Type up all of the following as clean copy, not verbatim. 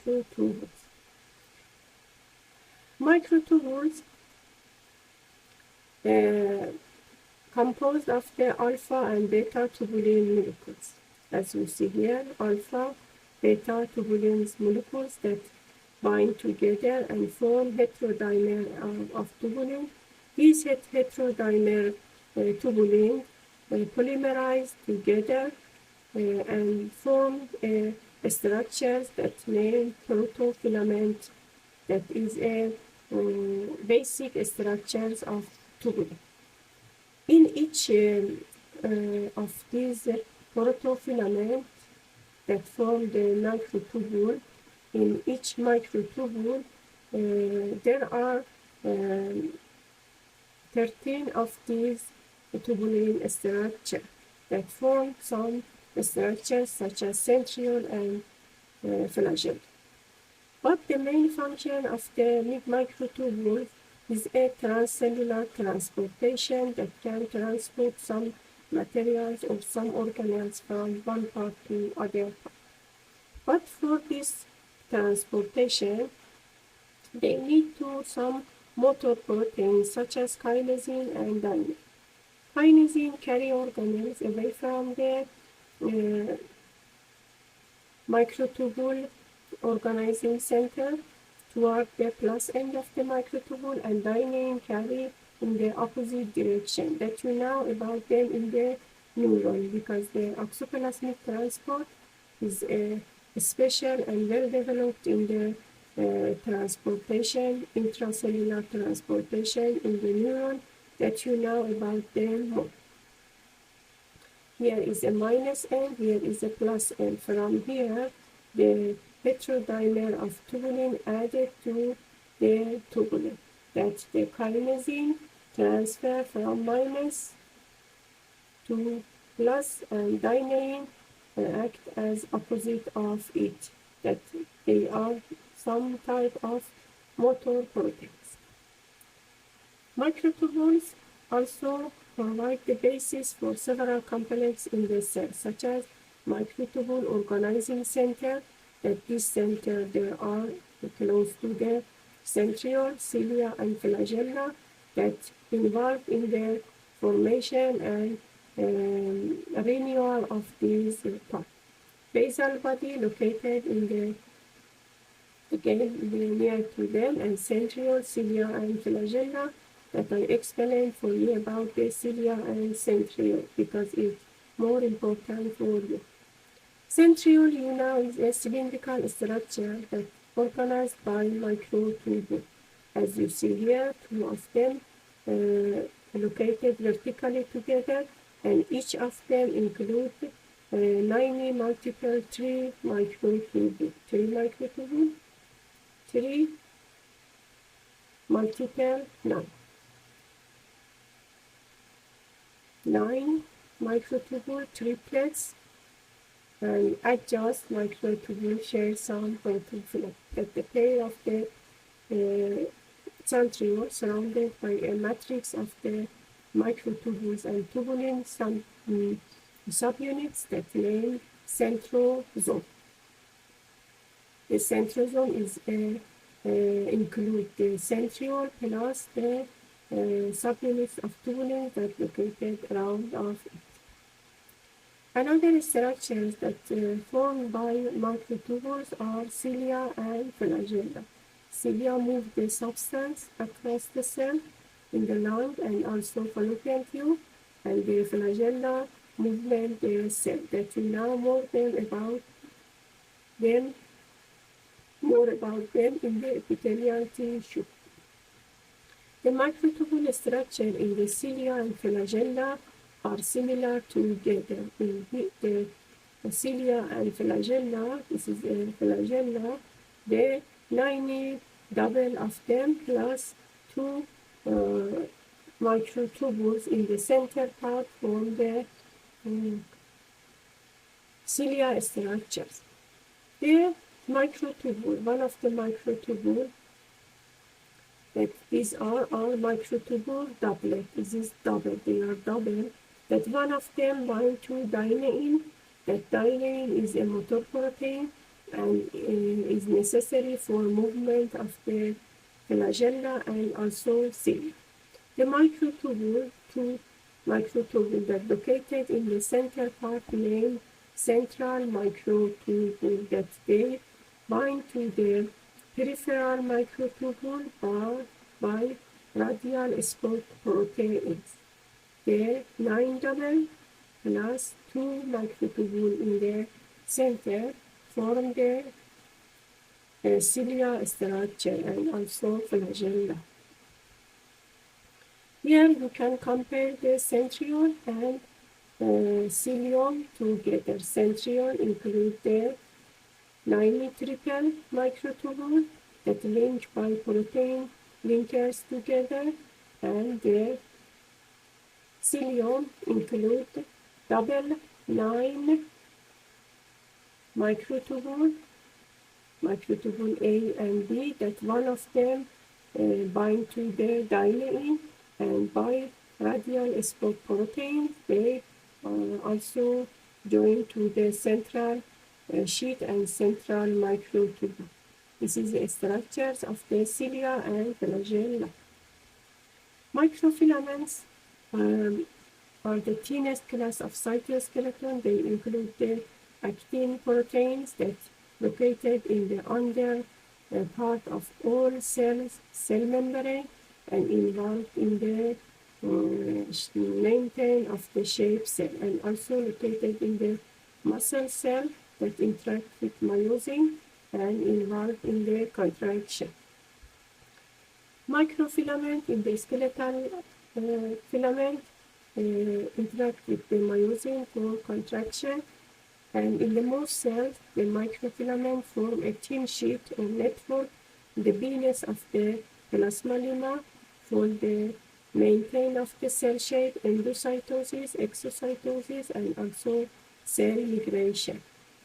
microtubules. Microtubules composed of the alpha and beta tubulin molecules. As you see here, alpha, beta tubulin molecules that bind together and form heterodimer of tubulin. These heterodimer tubulin polymerize together and form structures that name protofilament, that is a basic structures of tubulin. In each of these protofilament that form the microtubule, in each microtubule there are 13 of these tubulin structures that form some structures such as centriole and flagella. But the main function of the microtubule is a transcellular transportation that can transport some materials or some organelles from one part to other part. But for this transportation, they need to some motor proteins such as kinesin and dynein. Kinesin carry organelles away from the microtubule organizing center toward the plus end of the microtubule, and dynein carry in the opposite direction. That you know about them in the neuron, because the oxoplasmic transport is a special and well developed in the transportation, intracellular transportation in the neuron, that you know about them more. Here is a minus end, here is a plus end. From here, the heterodimer of tubulin added to the tubulin. That the kinesin transfer from minus to plus, and dynein act as opposite of it. That they are some type of motor proteins. Microtubules also provide the basis for several complexes in the cell, such as microtubule organizing center. That this center there are close to the centriole, cilia, and flagella that involved in the formation and renewal of these parts. Basal body located in the near to them, and centriole, cilia, and flagella that I explained for you about the cilia and centriole because it's more important for you. Centriole, you know, is a cylindrical structure that organized by microtubule. As you see here, two of them located vertically together, and each of them include 90 multiple 3 microtubule. 3 multiple 9 microtubule triplets, and adjust microtubule share some protofilament. At the pair of the centriole surrounded by a matrix of the microtubules and tubulin, some subunits that name centrosome. The centrosome is include the centriole plus the subunits of tubulin that located around of it. Another structures that formed by microtubules are cilia and flagella. Cilia move the substance across the cell in the lung and also fallopian tube, and the flagella movement the cell. That we know more about them in the epithelial tissue. The microtubule structure in the cilia and flagella are similar together. In the cilia and flagella, this is a flagella, the 90 double of them plus 2 microtubules in the center part form the cilia structures. The microtubule, one of the microtubule, that these are microtubule doublet. This is double, they are double. That one of them bind to dynein. That dynein is a motor protein and is necessary for movement of the flagella and also cilia. The two microtubule that located in the center part named central microtubule that they bind to the peripheral microtubule by radial spot proteins. The 9 double plus 2 microtubule in the center form the cilia structure and also flagella. Here we can compare the centriole and cilium together. Centriole include the 9 triple microtubule that link by protein linkers together, and the cilium include double 9 microtubule A and B, that one of them bind to the dynein, and by radial spot protein they also join to the central sheet and central microtubule. This is the structures of the cilia and flagella. Microfilaments are the thinnest class of cytoskeleton. They include the actin proteins that located in the under part of all cells, cell membrane, and involved in the maintain of the shape cell, and also located in the muscle cell that interact with myosin and involved in the contraction. Microfilament in the skeletal filament interact with the myosin for contraction, and in the most cells, the microfilament form a thin sheet or network in the venous of the plasmalemma for the maintain of the cell shape, endocytosis, exocytosis, and also cell migration.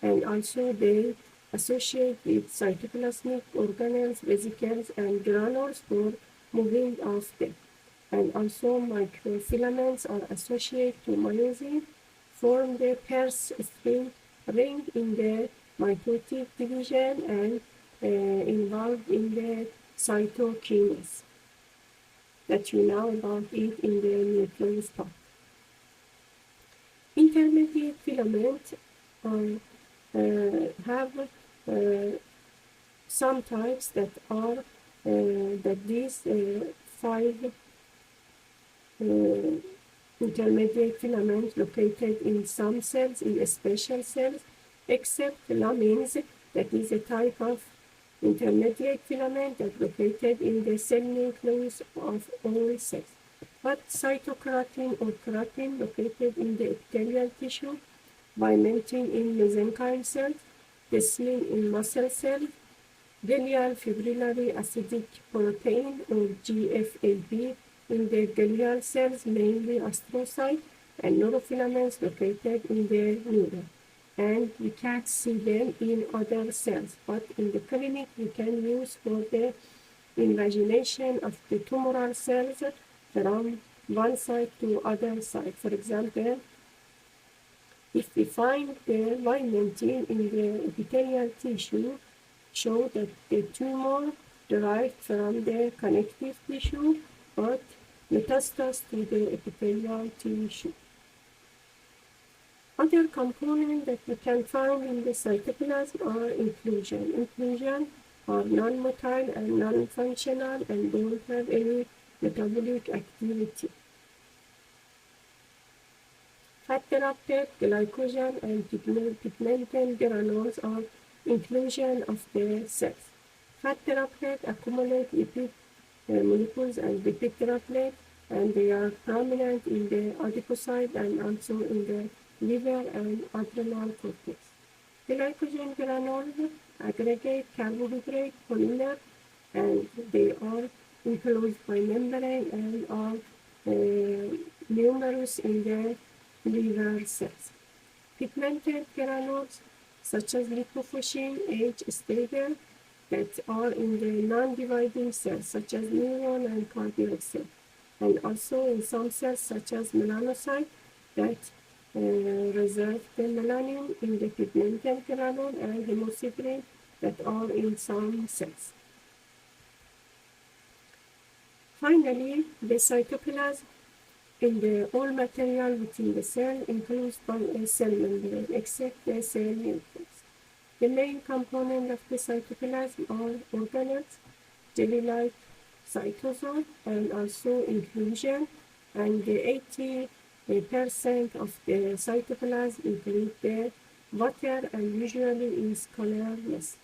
And also they associate with cytoplasmic organelles, vesicles, and granules for moving of them. And also microfilaments are associated to myosin, form the purse string ring in the mitotic division, and involved in the cytokinase that you know about it in the nucleus part. Intermediate filaments have some types that are that these 5 intermediate filaments located in some cells, in special cells, except lamins, that is a type of intermediate filament that located in the cell nucleus of all cells. But cytokeratin or keratin located in the epithelial tissue, vimentin in mesenchyme cells, desmin in muscle cells, glial fibrillary acidic protein or GFAP in the glial cells, mainly astrocytes, and neurofilaments located in the neuron. And we can't see them in other cells, but in the clinic we can use for the invagination of the tumoral cells from one side to other side. For example, if we find the vimentin in the epithelial tissue, show that the tumor derived from the connective tissue, but metastasis to the epithelial tissue. Other components that we can find in the cytoplasm are inclusion. Inclusion are non-motile and non-functional and don't have any metabolic activity. Fat-derived glycogen and pigmented granules are inclusion of the cells. Fat-derived accumulate lipid molecules and lipid droplets, and they are prominent in the adipocyte and also in the liver and adrenal cortex. Glycogen granules aggregate carbohydrate polymer, and they are enclosed by membrane and are numerous in the liver cells. Pigmented granules such as lipofuscin, H-stable, that are in the non-dividing cells such as neuron and cardiac cells, and also in some cells such as melanocytes that reserve the melanin in the pigmented granule and hemosiderin that are in some cells. Finally, the cytoplasm in the all material within the cell includes a cell membrane except the cell nucleus. The main component of the cytoplasm are organelles, jelly-like cytosol, and also inclusion, and 80% of the cytoplasm include the water and usually is colorless.